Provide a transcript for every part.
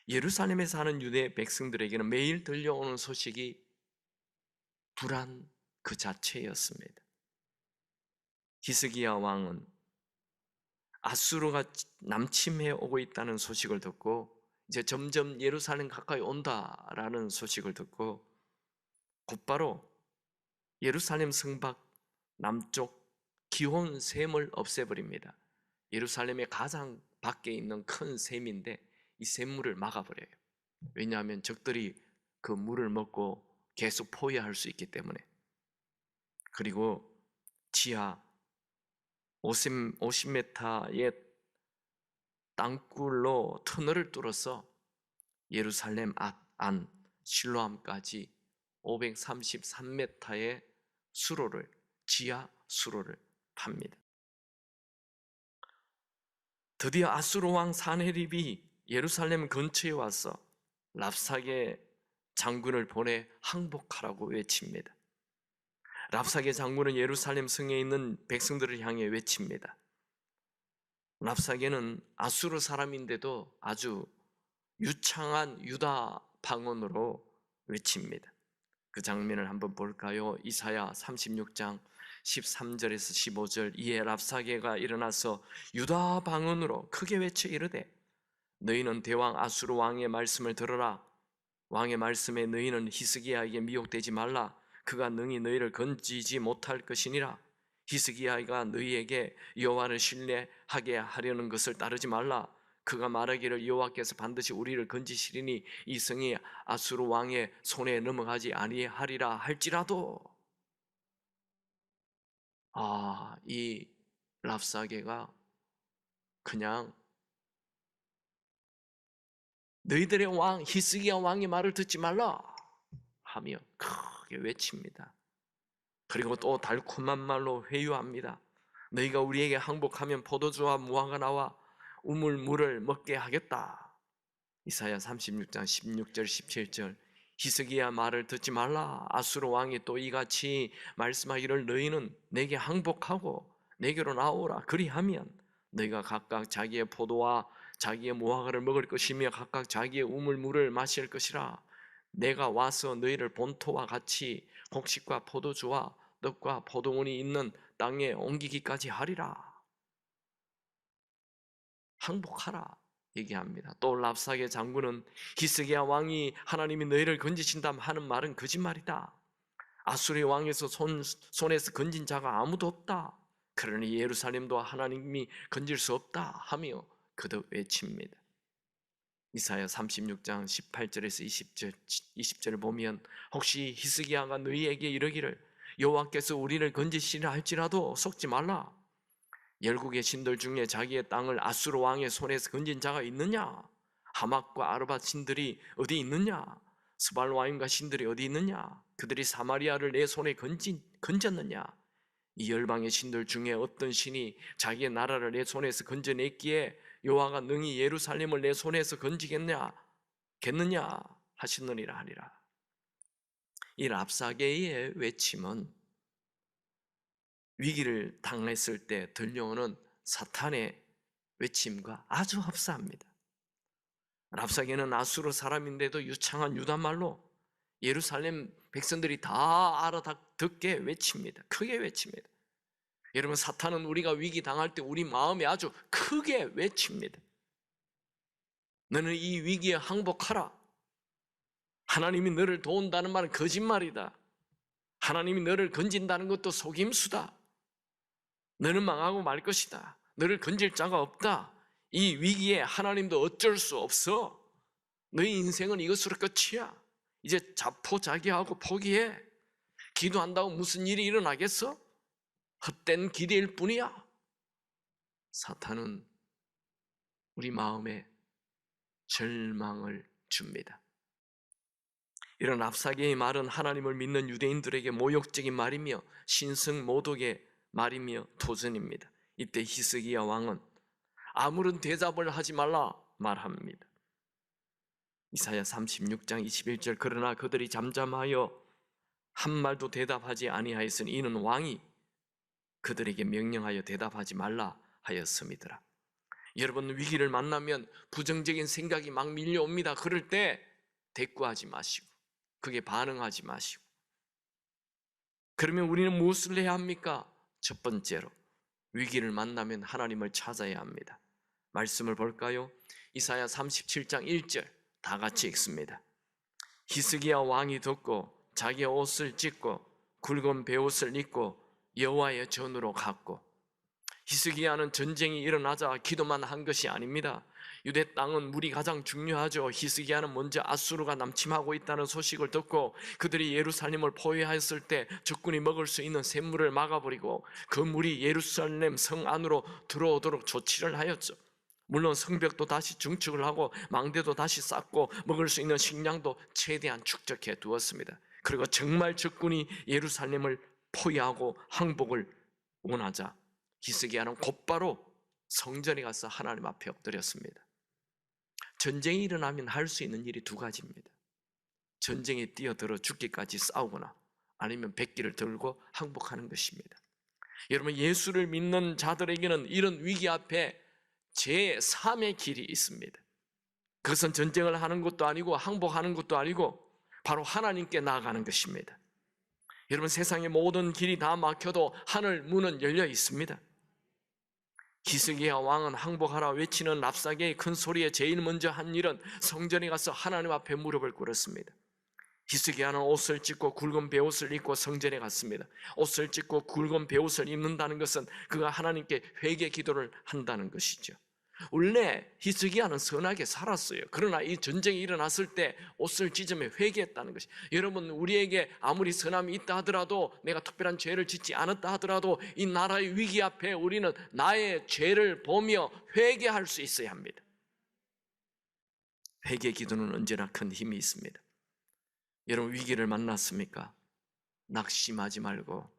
예루살렘에 사는 유대 백성들에게는 매일 들려오는 소식이 불안 그 자체였습니다. 히스기야 왕은 아수르가 남침해 오고 있다는 소식을 듣고 이제 점점 예루살렘 가까이 온다라는 소식을 듣고 곧바로 예루살렘 성 밖 남쪽 기혼 샘을 없애버립니다. 예루살렘의 가장 밖에 있는 큰 샘인데 이 샘물을 막아버려요. 왜냐하면 적들이 그 물을 먹고 계속 포위할 수 있기 때문에. 그리고 지하 50m의 땅굴로 터널을 뚫어서 예루살렘 안 실로암까지 533m의 수로를, 지하 수로를 팝니다. 드디어 아수르 왕 사네립이 예루살렘 근처에 와서 랍사게 장군을 보내 항복하라고 외칩니다. 랍사게 장군은 예루살렘 성에 있는 백성들을 향해 외칩니다. 랍사게는 아수르 사람인데도 아주 유창한 유다 방언으로 외칩니다. 그 장면을 한번 볼까요? 이사야 36장 13절에서 15절. 이에 랍사게가 일어나서 유다 방언으로 크게 외쳐 이르되 너희는 대왕 아수르 왕의 말씀을 들어라. 왕의 말씀에 너희는 히스기야에게 미혹되지 말라. 그가 능히 너희를 건지지 못할 것이니라. 히스기야가 너희에게 여호와를 신뢰하게 하려는 것을 따르지 말라. 그가 말하기를 여호와께서 반드시 우리를 건지시리니 이 성이 아수르 왕의 손에 넘어가지 아니하리라 할지라도. 이 랍사게가 그냥 너희들의 왕 히스기야 왕의 말을 듣지 말라 하며 크게 외칩니다. 그리고 또 달콤한 말로 회유합니다. 너희가 우리에게 항복하면 포도주와 무화과 나와 우물물을 먹게 하겠다. 이사야 36장 16절 17절. 히스기야 말을 듣지 말라. 아수르 왕이 또 이같이 말씀하기를 너희는 내게 항복하고 내게로 나오라. 그리하면 너희가 각각 자기의 포도와 자기의 무화과를 먹을 것이며 각각 자기의 우물물을 마실 것이라. 내가 와서 너희를 본토와 같이 곡식과 포도주와 떡과 포도원이 있는 땅에 옮기기까지 하리라. 항복하라 얘기합니다. 또 랍사게 장군은 히스기야 왕이 하나님이 너희를 건지신다 하는 말은 거짓말이다. 아수르의 왕에서 손에서 건진 자가 아무도 없다. 그러니 예루살렘도 하나님이 건질 수 없다 하며 거듭 외칩니다. 이사야 36장 18절에서 20절을 보면 혹시 히스기야가 너희에게 이르기를 여호와께서 우리를 건지시라 할지라도 속지 말라. 열국의 신들 중에 자기의 땅을 아수르 왕의 손에서 건진 자가 있느냐? 하막과 아르밧 신들이 어디 있느냐? 스발 와임과 신들이 어디 있느냐? 그들이 사마리아를 내 손에 건졌느냐? 이 열방의 신들 중에 어떤 신이 자기의 나라를 내 손에서 건져냈기에 여호와가 능히 예루살렘을 내 손에서 건지겠느냐 하시느니라 하리라. 이 랍사게의 외침은 위기를 당했을 때 들려오는 사탄의 외침과 아주 흡사합니다. 랍사게는 아수르 사람인데도 유창한 유다말로 예루살렘 백성들이 다 알아듣게 외칩니다. 크게 외칩니다. 여러분, 사탄은 우리가 위기 당할 때 우리 마음에 아주 크게 외칩니다. 너는 이 위기에 항복하라. 하나님이 너를 도운다는 말은 거짓말이다. 하나님이 너를 건진다는 것도 속임수다. 너는 망하고 말 것이다. 너를 건질 자가 없다. 이 위기에 하나님도 어쩔 수 없어. 너희 인생은 이것으로 끝이야. 이제 자포자기하고 포기해. 기도한다고 무슨 일이 일어나겠어? 헛된 기대일 뿐이야. 사탄은 우리 마음에 절망을 줍니다. 이런 랍사게의 말은 하나님을 믿는 유대인들에게 모욕적인 말이며 신성 모독의 말이며 도전입니다. 이때 히스기야 왕은 아무런 대답을 하지 말라 말합니다. 이사야 36장 21절. 그러나 그들이 잠잠하여 한 말도 대답하지 아니하였으니 이는 왕이 그들에게 명령하여 대답하지 말라 하였음이더라. 여러분 위기를 만나면 부정적인 생각이 막 밀려옵니다. 그럴 때 대꾸하지 마시고 그게 반응하지 마시고 그러면 우리는 무엇을 해야 합니까? 첫 번째로 위기를 만나면 하나님을 찾아야 합니다. 말씀을 볼까요? 이사야 37장 1절 다 같이 읽습니다. 히스기야 왕이 듣고 자기 옷을 찢고 굵은 베옷을 입고 여호와의 전으로 갔고 히스기야는 전쟁이 일어나자 기도만 한 것이 아닙니다. 유대 땅은 물이 가장 중요하죠. 히스기야는 먼저 아수르가 남침하고 있다는 소식을 듣고 그들이 예루살렘을 포위하였을 때 적군이 먹을 수 있는 샘물을 막아버리고 그 물이 예루살렘 성 안으로 들어오도록 조치를 하였죠. 물론 성벽도 다시 증축을 하고 망대도 다시 쌓고 먹을 수 있는 식량도 최대한 축적해 두었습니다. 그리고 정말 적군이 예루살렘을 포위하고 항복을 원하자 히스기야는 곧바로 성전에 가서 하나님 앞에 엎드렸습니다. 전쟁이 일어나면 할 수 있는 일이 두 가지입니다. 전쟁에 뛰어들어 죽기까지 싸우거나 아니면 백기를 들고 항복하는 것입니다. 여러분 예수를 믿는 자들에게는 이런 위기 앞에 제3의 길이 있습니다. 그것은 전쟁을 하는 것도 아니고 항복하는 것도 아니고 바로 하나님께 나아가는 것입니다. 여러분 세상의 모든 길이 다 막혀도 하늘 문은 열려 있습니다. 히스기야 왕은 항복하라 외치는 랍사게의 큰 소리에 제일 먼저 한 일은 성전에 가서 하나님 앞에 무릎을 꿇었습니다. 히스기야는 옷을 찢고 굵은 베옷을 입고 성전에 갔습니다. 옷을 찢고 굵은 베옷을 입는다는 것은 그가 하나님께 회개 기도를 한다는 것이죠. 원래 히스기야는 선하게 살았어요. 그러나 이 전쟁이 일어났을 때 옷을 찢으며 회개했다는 것이, 여러분 우리에게 아무리 선함이 있다 하더라도 내가 특별한 죄를 짓지 않았다 하더라도 이 나라의 위기 앞에 우리는 나의 죄를 보며 회개할 수 있어야 합니다. 회개 기도는 언제나 큰 힘이 있습니다. 여러분 위기를 만났습니까? 낙심하지 말고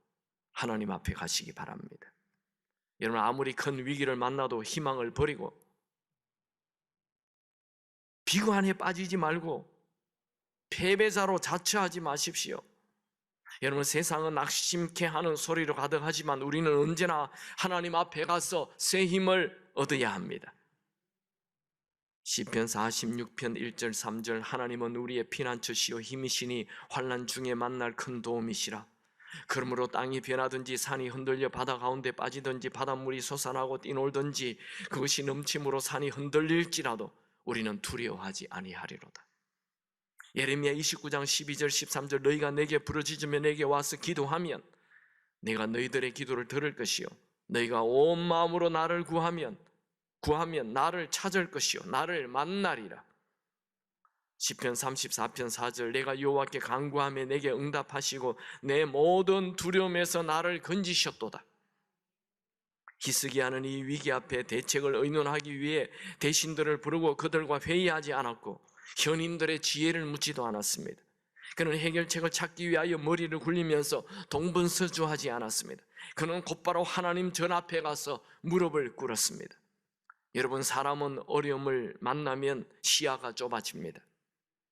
하나님 앞에 가시기 바랍니다. 여러분 아무리 큰 위기를 만나도 희망을 버리고 비관에 빠지지 말고 패배자로 자처하지 마십시오. 여러분 세상은 낙심케 하는 소리로 가득하지만 우리는 언제나 하나님 앞에 가서 새 힘을 얻어야 합니다. 시편 46편 1절 3절 하나님은 우리의 피난처시요 힘이시니 환난 중에 만날 큰 도움이시라. 그러므로 땅이 변하든지 산이 흔들려 바다 가운데 빠지든지 바닷물이 솟아나고 뛰놀든지 그것이 넘침으로 산이 흔들릴지라도 우리는 두려워하지 아니하리로다. 예레미야 29장 12절 13절 너희가 내게 부르짖으며 내게 와서 기도하면 내가 너희들의 기도를 들을 것이요 너희가 온 마음으로 나를 구하면 나를 찾을 것이요 나를 만나리라. 시편 34편 4절 내가 여호와께 간구하며 내게 응답하시고 내 모든 두려움에서 나를 건지셨도다. 히스기야는 이 위기 앞에 대책을 의논하기 위해 대신들을 부르고 그들과 회의하지 않았고 현인들의 지혜를 묻지도 않았습니다. 그는 해결책을 찾기 위하여 머리를 굴리면서 동분서주하지 않았습니다. 그는 곧바로 하나님 전 앞에 가서 무릎을 꿇었습니다. 여러분 사람은 어려움을 만나면 시야가 좁아집니다.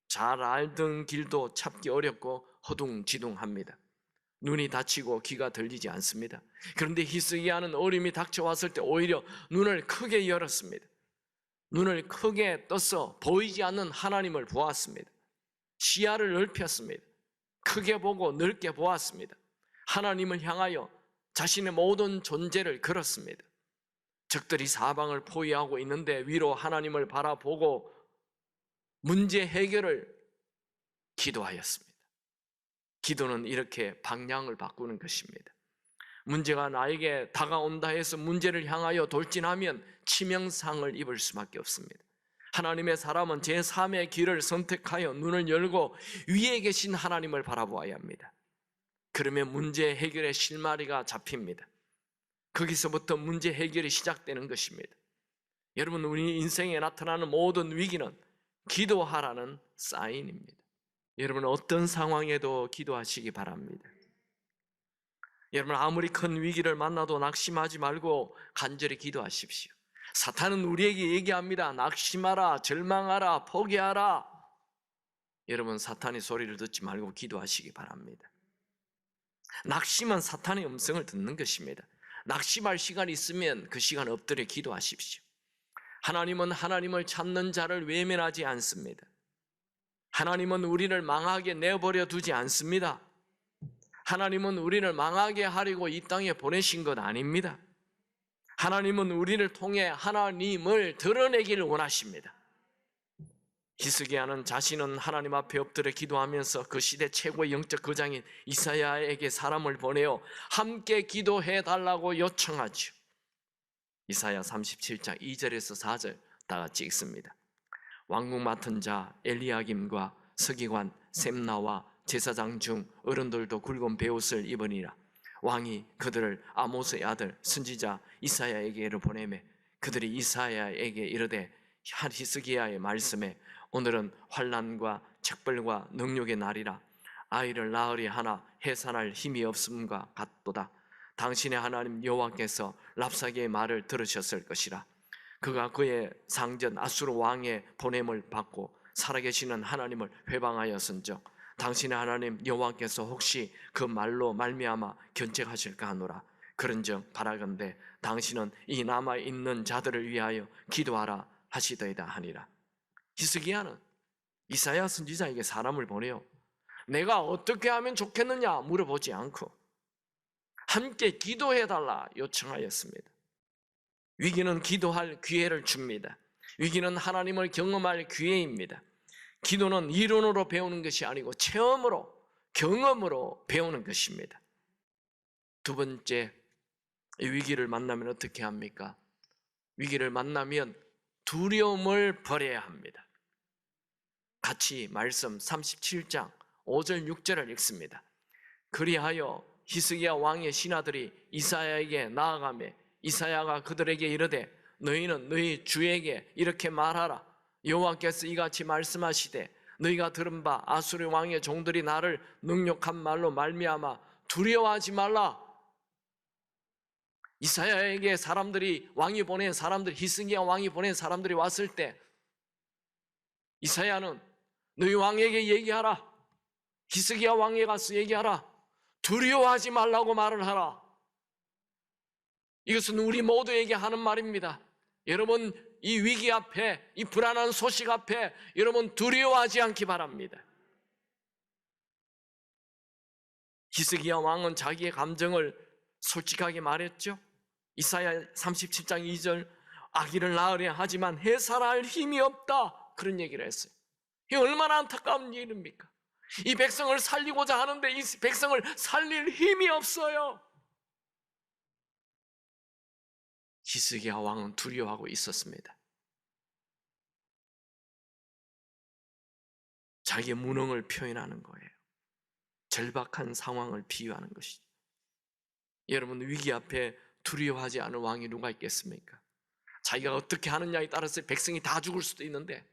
잘 알던 길도 찾기 어렵고 허둥지둥합니다. 눈이 다치고 귀가 들리지 않습니다. 그런데 히스기야는 어려움이 닥쳐왔을 때 오히려 눈을 크게 열었습니다. 눈을 크게 떠서 보이지 않는 하나님을 보았습니다. 시야를 넓혔습니다. 크게 보고 넓게 보았습니다. 하나님을 향하여 자신의 모든 존재를 걸었습니다. 적들이 사방을 포위하고 있는데 위로 하나님을 바라보고 문제 해결을 기도하였습니다. 기도는 이렇게 방향을 바꾸는 것입니다. 문제가 나에게 다가온다 해서 문제를 향하여 돌진하면 치명상을 입을 수밖에 없습니다. 하나님의 사람은 제3의 길을 선택하여 눈을 열고 위에 계신 하나님을 바라보아야 합니다. 그러면 문제 해결의 실마리가 잡힙니다. 거기서부터 문제 해결이 시작되는 것입니다. 여러분 우리 인생에 나타나는 모든 위기는 기도하라는 사인입니다. 여러분 어떤 상황에도 기도하시기 바랍니다. 여러분 아무리 큰 위기를 만나도 낙심하지 말고 간절히 기도하십시오. 사탄은 우리에게 얘기합니다. 낙심하라, 절망하라, 포기하라. 여러분 사탄의 소리를 듣지 말고 기도하시기 바랍니다. 낙심은 사탄의 음성을 듣는 것입니다. 낙심할 시간이 있으면 그 시간 엎드려 기도하십시오. 하나님은 하나님을 찾는 자를 외면하지 않습니다. 하나님은 우리를 망하게 내버려 두지 않습니다. 하나님은 우리를 망하게 하려고 이 땅에 보내신 것 아닙니다. 하나님은 우리를 통해 하나님을 드러내기를 원하십니다. 히스기야는 자신은 하나님 앞에 엎드려 기도하면서 그 시대 최고의 영적 거장인 이사야에게 사람을 보내어 함께 기도해 달라고 요청하죠. 이사야 37장 2절에서 4절 다 같이 읽습니다. 왕궁 맡은 자 엘리야김과 서기관 셈나와 제사장 중 어른들도 굵은 베옷을 입으니라. 왕이 그들을 아모스의 아들 선지자 이사야에게로 보내매 그들이 이사야에게 이르되 히스기야의 말씀에 오늘은 환난과 책벌과 능욕의 날이라. 아이를 낳으리 하나 해산할 힘이 없음과 같도다. 당신의 하나님 여호와께서 랍사게의 말을 들으셨을 것이라. 그가 그의 상전 아수르 왕의 보냄을 받고 살아계시는 하나님을 회방하였은즉 당신의 하나님 여호와께서 혹시 그 말로 말미암아 견책하실까 하노라. 그런즉 바라건대 당신은 이 남아있는 자들을 위하여 기도하라 하시더이다 하니라. 히스기야는 이사야 선지자에게 사람을 보내요. 내가 어떻게 하면 좋겠느냐 물어보지 않고 함께 기도해달라 요청하였습니다. 위기는 기도할 기회를 줍니다. 위기는 하나님을 경험할 기회입니다. 기도는 이론으로 배우는 것이 아니고 체험으로, 경험으로 배우는 것입니다. 두 번째, 위기를 만나면 어떻게 합니까? 위기를 만나면 두려움을 버려야 합니다. 같이 말씀 37장 5절 6절을 읽습니다. 그리하여 히스기야 왕의 신하들이 이사야에게 나아가매 이사야가 그들에게 이르되 너희는 너희 주에게 이렇게 말하라. 여호와께서 이같이 말씀하시되 너희가 들은 바 아수르 왕의 종들이 나를 능욕한 말로 말미암아 두려워하지 말라. 이사야에게 사람들이 왕이 보낸 사람들 히스기야 왕이 보낸 사람들이 왔을 때 이사야는 너희 왕에게 얘기하라. 히스기야 왕에게 가서 얘기하라. 두려워하지 말라고 말을 하라. 이것은 우리 모두에게 하는 말입니다. 여러분 이 위기 앞에 이 불안한 소식 앞에 여러분 두려워하지 않기 바랍니다. 히스기야 왕은 자기의 감정을 솔직하게 말했죠. 이사야 37장 2절 아기를 낳으려 하지만 해산할 힘이 없다 그런 얘기를 했어요. 이게 얼마나 안타까운 일입니까? 이 백성을 살리고자 하는데 이 백성을 살릴 힘이 없어요. 히스기야 왕은 두려워하고 있었습니다. 자기의 무능을 표현하는 거예요. 절박한 상황을 비유하는 것이죠. 여러분 위기 앞에 두려워하지 않은 왕이 누가 있겠습니까? 자기가 어떻게 하느냐에 따라서 백성이 다 죽을 수도 있는데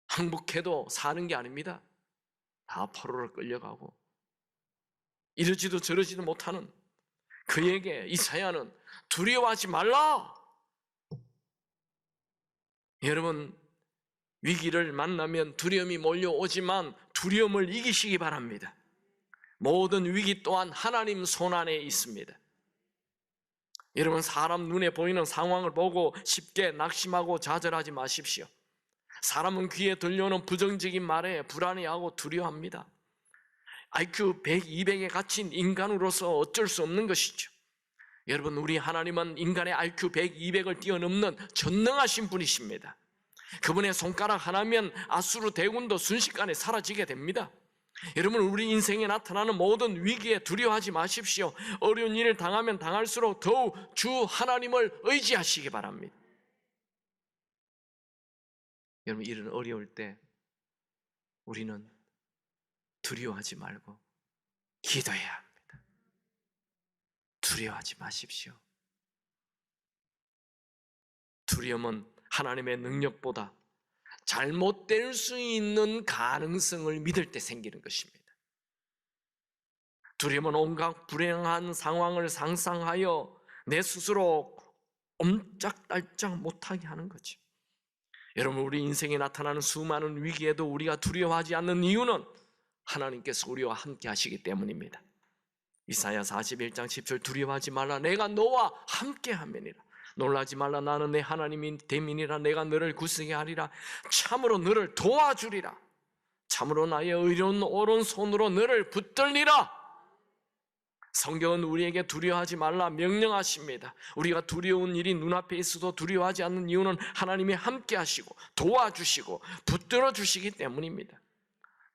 항복해도 사는 게 아닙니다. 다 포로로 끌려가고 이러지도 저러지도 못하는 그에게 이사야는 두려워하지 말라. 여러분 위기를 만나면 두려움이 몰려오지만 두려움을 이기시기 바랍니다. 모든 위기 또한 하나님 손안에 있습니다. 여러분 사람 눈에 보이는 상황을 보고 쉽게 낙심하고 좌절하지 마십시오. 사람은 귀에 들려오는 부정적인 말에 불안해하고 두려워합니다. IQ 100, 200에 갇힌 인간으로서 어쩔 수 없는 것이죠. 여러분 우리 하나님은 인간의 IQ 100, 200을 뛰어넘는 전능하신 분이십니다. 그분의 손가락 하나면 아수르 대군도 순식간에 사라지게 됩니다. 여러분 우리 인생에 나타나는 모든 위기에 두려워하지 마십시오. 어려운 일을 당하면 당할수록 더욱 주 하나님을 의지하시기 바랍니다. 여러분 이런 어려울 때 우리는 두려워하지 말고 기도해야 합니다. 두려워하지 마십시오. 두려움은 하나님의 능력보다 잘못될 수 있는 가능성을 믿을 때 생기는 것입니다. 두려움은 온갖 불행한 상황을 상상하여 내 스스로 옴짝달짝 못하게 하는 거죠. 여러분 우리 인생에 나타나는 수많은 위기에도 우리가 두려워하지 않는 이유는 하나님께서 우리와 함께 하시기 때문입니다. 이사야 41장 10절 두려워하지 말라 내가 너와 함께 하매니라. 놀라지 말라. 나는 내 하나님이 됨이니라. 내가 너를 굳세게 하리라. 참으로 너를 도와주리라. 참으로 나의 의로운 오른손으로 너를 붙들리라. 성경은 우리에게 두려워하지 말라 명령하십니다. 우리가 두려운 일이 눈앞에 있어도 두려워하지 않는 이유는 하나님이 함께 하시고 도와주시고 붙들어 주시기 때문입니다.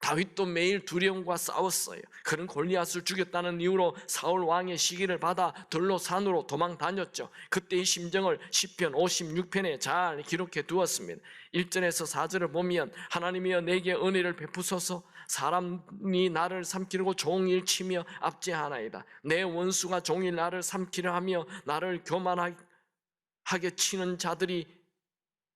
다윗도 매일 두려움과 싸웠어요. 그는 골리앗을 죽였다는 이유로 사울 왕의 시기를 받아 들로 산으로 도망 다녔죠. 그때의 심정을 시편 56편에 잘 기록해 두었습니다. 1절에서 4절을 보면 하나님이여 내게 은혜를 베푸소서. 사람이 나를 삼키려고 종일 치며 압제하나이다. 내 원수가 종일 나를 삼키려 하며 나를 교만하게 치는 자들이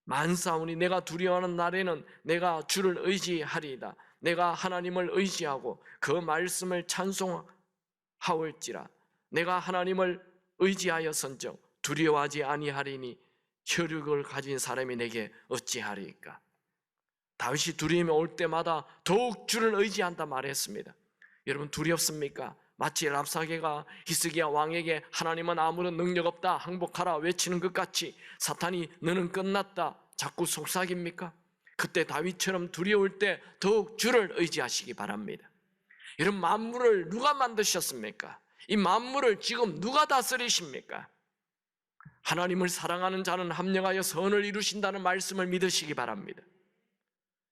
많사오니 내가 두려워하는 날에는 내가 주를 의지하리이다. 내가 하나님을 의지하고 그 말씀을 찬송하올지라. 내가 하나님을 의지하여선즉 두려워하지 아니하리니 혈육을 가진 사람이 내게 어찌하리까. 다윗이 두려움이 올 때마다 더욱 주를 의지한다 말했습니다. 여러분 두렵습니까? 마치 랍사게가 히스기야 왕에게 하나님은 아무런 능력 없다 항복하라 외치는 것 같이 사탄이 너는 끝났다 자꾸 속삭입니까? 그때 다윗처럼 두려울 때 더욱 주를 의지하시기 바랍니다. 이런 만물을 누가 만드셨습니까? 이 만물을 지금 누가 다스리십니까? 하나님을 사랑하는 자는 합력하여 선을 이루신다는 말씀을 믿으시기 바랍니다.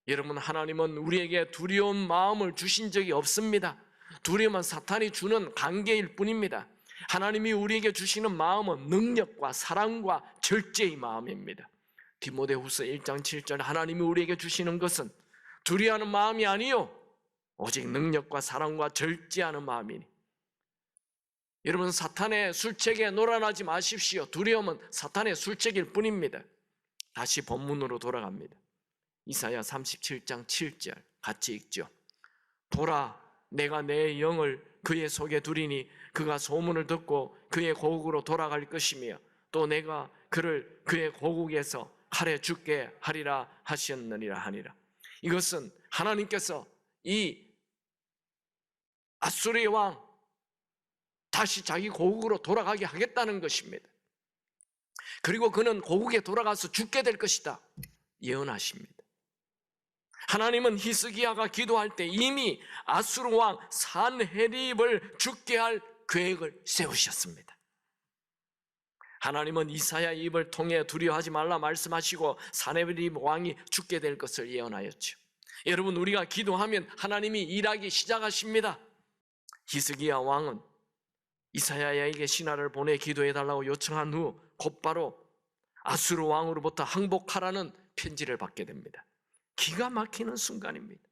여러분 하나님은 우리에게 두려운 마음을 주신 적이 없습니다. 두려움은 사탄이 주는 관계일 뿐입니다. 하나님이 우리에게 주시는 마음은 능력과 사랑과 절제의 마음입니다. 디모데후서 1장 7절 하나님이 우리에게 주시는 것은 두려워하는 마음이 아니요 오직 능력과 사랑과 절제하는 마음이니. 여러분 사탄의 술책에 놀아나지 마십시오. 두려움은 사탄의 술책일 뿐입니다. 다시 본문으로 돌아갑니다. 이사야 37장 7절 같이 읽죠. 보라 내가 내 영을 그의 속에 두리니 그가 소문을 듣고 그의 고국으로 돌아갈 것이며 또 내가 그를 그의 고국에서 칼에 죽게 하리라 하셨느니라 하니라. 이것은 하나님께서 이 아수르의 왕 다시 자기 고국으로 돌아가게 하겠다는 것입니다. 그리고 그는 고국에 돌아가서 죽게 될 것이다 예언하십니다. 하나님은 히스기야가 기도할 때 이미 아수르 왕 산헤립을 죽게 할 계획을 세우셨습니다. 하나님은 이사야의 입을 통해 두려워하지 말라 말씀하시고 산헤립 왕이 죽게 될 것을 예언하였죠. 여러분 우리가 기도하면 하나님이 일하기 시작하십니다. 히스기야 왕은 이사야에게 신하를 보내 기도해달라고 요청한 후 곧바로 아수르 왕으로부터 항복하라는 편지를 받게 됩니다. 기가 막히는 순간입니다.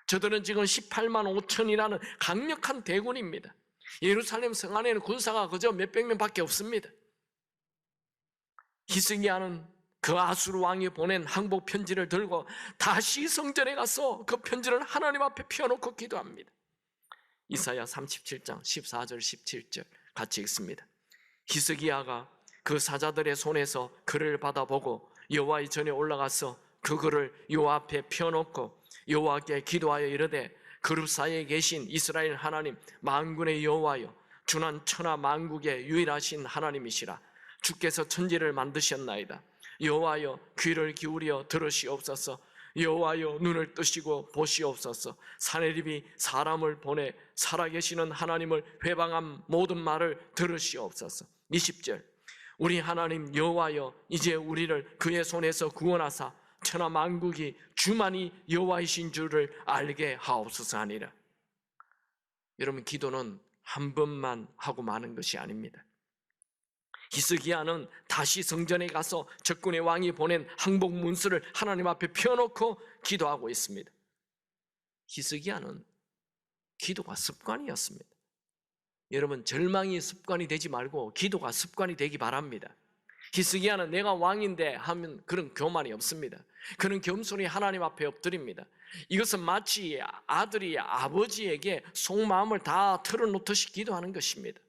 저들은 지금 18만 5천이라는 강력한 대군입니다. 예루살렘 성 안에는 군사가 그저 몇백 명밖에 없습니다. 히스기야는 그 아수르 왕이 보낸 항복 편지를 들고 다시 성전에 가서 그 편지를 하나님 앞에 펴놓고 기도합니다. 이사야 37장 14절 17절 같이 읽습니다. 히스기야가 그 사자들의 손에서 글을 받아보고 여호와의 전에 올라가서 그 글을 여호와 앞에 펴놓고 여호와께 기도하여 이르되 그룹 사이에 계신 이스라엘 하나님 만군의 여호와여 주는 천하 만국의 유일하신 하나님이시라. 주께서 천지를 만드셨나이다. 여호와여 귀를 기울여 들으시옵소서. 여호와여 눈을 뜨시고 보시옵소서. 산헤립이 사람을 보내 살아계시는 하나님을 회방한 모든 말을 들으시옵소서. 20절 우리 하나님 여호와여 이제 우리를 그의 손에서 구원하사 천하 만국이 주만이 여호와이신 줄을 알게 하옵소서 하니라. 여러분 기도는 한 번만 하고 마는 것이 아닙니다. 히스기야는 다시 성전에 가서 적군의 왕이 보낸 항복 문서를 하나님 앞에 펴놓고 기도하고 있습니다. 히스기야는 기도가 습관이었습니다. 여러분 절망이 습관이 되지 말고 기도가 습관이 되기 바랍니다. 히스기야는 내가 왕인데 하면 그런 교만이 없습니다. 그는 겸손히 하나님 앞에 엎드립니다. 이것은 마치 아들이 아버지에게 속마음을 다 털어놓듯이 기도하는 것입니다.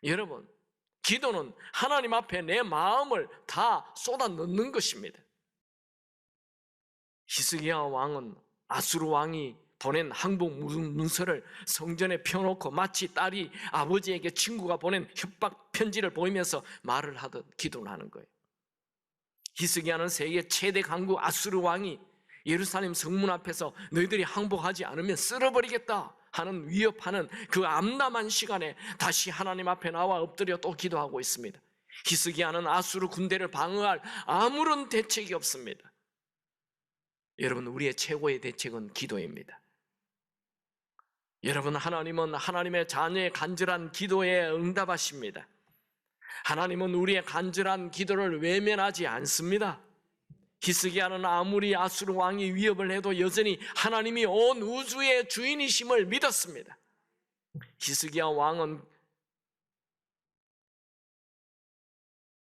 여러분 기도는 하나님 앞에 내 마음을 다 쏟아 넣는 것입니다. 히스기야 왕은 아수르 왕이 보낸 항복 문서를 성전에 펴놓고 마치 딸이 아버지에게 친구가 보낸 협박 편지를 보이면서 말을 하듯 기도를 하는 거예요. 히스기야는 세계 최대 강국 아수르 왕이 예루살렘 성문 앞에서 너희들이 항복하지 않으면 쓸어버리겠다 하는 위협하는 그 암담한 시간에 다시 하나님 앞에 나와 엎드려 또 기도하고 있습니다. 히스기야는 아수르 군대를 방어할 아무런 대책이 없습니다. 여러분, 우리의 최고의 대책은 기도입니다. 여러분, 하나님은 하나님의 자녀의 간절한 기도에 응답하십니다. 하나님은 우리의 간절한 기도를 외면하지 않습니다. 히스기야는 아무리 아수르 왕이 위협을 해도 여전히 하나님이 온 우주의 주인이심을 믿었습니다. 히스기야 왕은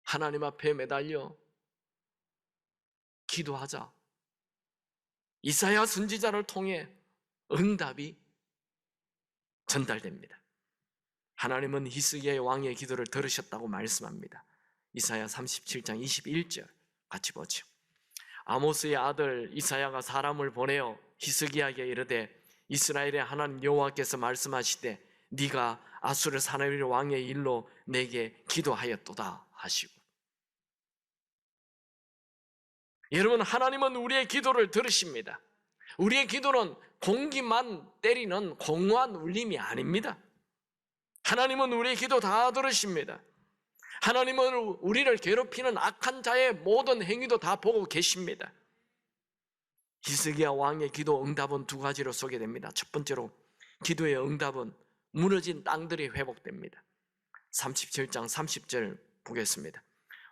하나님 앞에 매달려 기도하자 이사야 선지자를 통해 응답이 전달됩니다. 하나님은 히스기야의 왕의 기도를 들으셨다고 말씀합니다. 이사야 37장 21절 같이 보죠. 아모스의 아들 이사야가 사람을 보내어 히스기야에게 이르되 이스라엘의 하나님 여호와께서 말씀하시되 네가 아수르 사나리 왕의 일로 내게 기도하였도다 하시고. 여러분, 하나님은 우리의 기도를 들으십니다. 우리의 기도는 공기만 때리는 공허한 울림이 아닙니다. 하나님은 우리의 기도 다 들으십니다. 하나님은 우리를 괴롭히는 악한 자의 모든 행위도 다 보고 계십니다. 히스기야 왕의 기도 응답은 두 가지로 소개됩니다. 첫 번째로 기도의 응답은 무너진 땅들이 회복됩니다. 37장 30절 보겠습니다.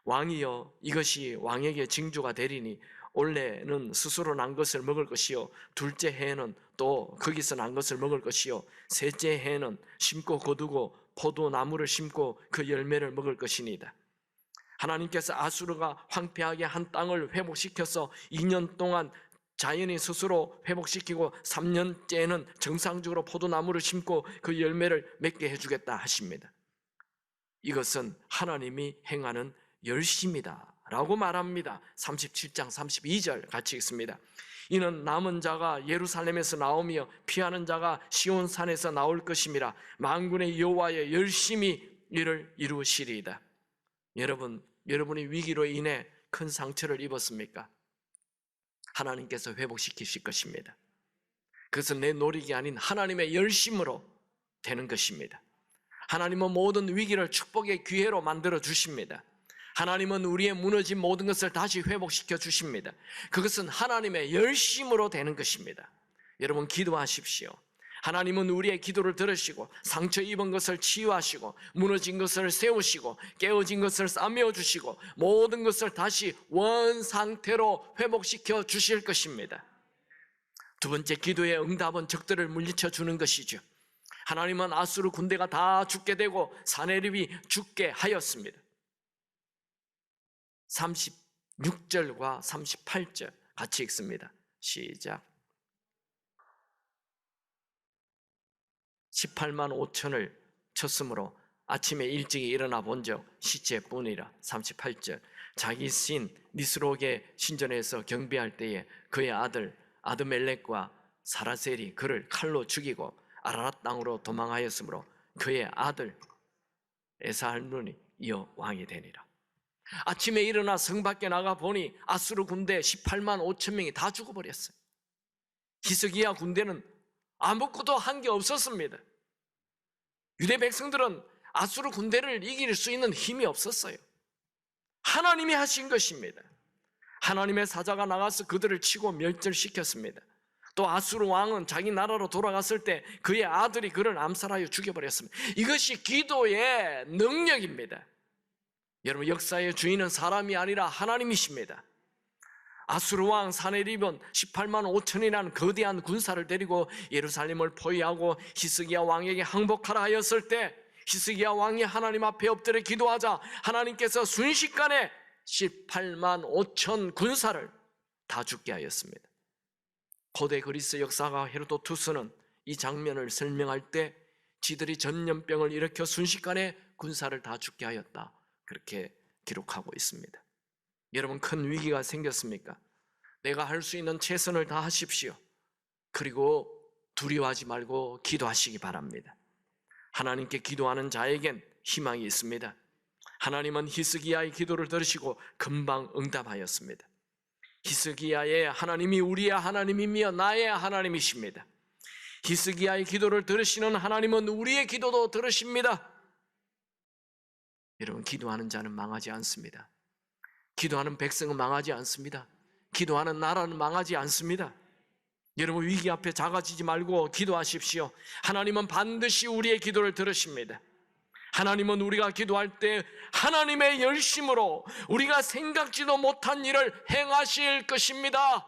왕이여, 이것이 왕에게 징조가 되리니 올해는 스스로 난 것을 먹을 것이요 둘째 해에는 또 거기서 난 것을 먹을 것이요 셋째 해에는 심고 거두고 포도나무를 심고 그 열매를 먹을 것이니이다. 하나님께서 아수르가 황폐하게 한 땅을 회복시켜서 2년 동안 자연이 스스로 회복시키고 3년째는 정상적으로 포도나무를 심고 그 열매를 맺게 해주겠다 하십니다. 이것은 하나님이 행하는 열심이다 라고 말합니다. 37장 32절 같이 읽습니다. 이는 남은 자가 예루살렘에서 나오며 피하는 자가 시온산에서 나올 것임이라. 만군의 여호와의 열심히 이를 이루시리이다. 여러분이 위기로 인해 큰 상처를 입었습니까? 하나님께서 회복시키실 것입니다. 그것은 내 노력이 아닌 하나님의 열심으로 되는 것입니다. 하나님은 모든 위기를 축복의 기회로 만들어 주십니다. 하나님은 우리의 무너진 모든 것을 다시 회복시켜 주십니다. 그것은 하나님의 열심으로 되는 것입니다. 여러분, 기도하십시오. 하나님은 우리의 기도를 들으시고 상처 입은 것을 치유하시고 무너진 것을 세우시고 깨어진 것을 싸매어 주시고 모든 것을 다시 원상태로 회복시켜 주실 것입니다. 두 번째, 기도의 응답은 적들을 물리쳐 주는 것이죠. 하나님은 아수르 군대가 다 죽게 되고 사내립이 죽게 하였습니다. 36절과 38절 같이 읽습니다. 시작. 18만 5천을 쳤으므로 아침에 일찍 일어나 본즉 시체뿐이라. 38절. 자기 신 니스록의 신전에서 경비할 때에 그의 아들 아드멜렉과 사라셀이 그를 칼로 죽이고 아라랏 땅으로 도망하였으므로 그의 아들 에사할문이 이어 왕이 되니라. 아침에 일어나 성 밖에 나가 보니 아수르 군대 18만 5천 명이 다 죽어버렸어요. 히스기야 군대는 아무것도 한 게 없었습니다. 유대 백성들은 아수르 군대를 이길 수 있는 힘이 없었어요. 하나님이 하신 것입니다. 하나님의 사자가 나가서 그들을 치고 멸절시켰습니다. 또 아수르 왕은 자기 나라로 돌아갔을 때 그의 아들이 그를 암살하여 죽여버렸습니다. 이것이 기도의 능력입니다. 여러분, 역사의 주인은 사람이 아니라 하나님이십니다. 아수르 왕 사네립은 18만 5천이라는 거대한 군사를 데리고 예루살렘을 포위하고 히스기야 왕에게 항복하라 하였을 때 히스기야 왕이 하나님 앞에 엎드려 기도하자 하나님께서 순식간에 18만 5천 군사를 다 죽게 하였습니다. 고대 그리스 역사가 헤로도투스는 이 장면을 설명할 때 지들이 전염병을 일으켜 순식간에 군사를 다 죽게 하였다, 그렇게 기록하고 있습니다. 여러분, 큰 위기가 생겼습니까? 내가 할 수 있는 최선을 다하십시오. 그리고 두려워하지 말고 기도하시기 바랍니다. 하나님께 기도하는 자에겐 희망이 있습니다. 하나님은 히스기야의 기도를 들으시고 금방 응답하였습니다. 히스기야의 하나님이 우리의 하나님이며 나의 하나님이십니다. 히스기야의 기도를 들으시는 하나님은 우리의 기도도 들으십니다. 여러분, 기도하는 자는 망하지 않습니다. 기도하는 백성은 망하지 않습니다. 기도하는 나라는 망하지 않습니다. 여러분, 위기 앞에 작아지지 말고 기도하십시오. 하나님은 반드시 우리의 기도를 들으십니다. 하나님은 우리가 기도할 때 하나님의 열심으로 우리가 생각지도 못한 일을 행하실 것입니다.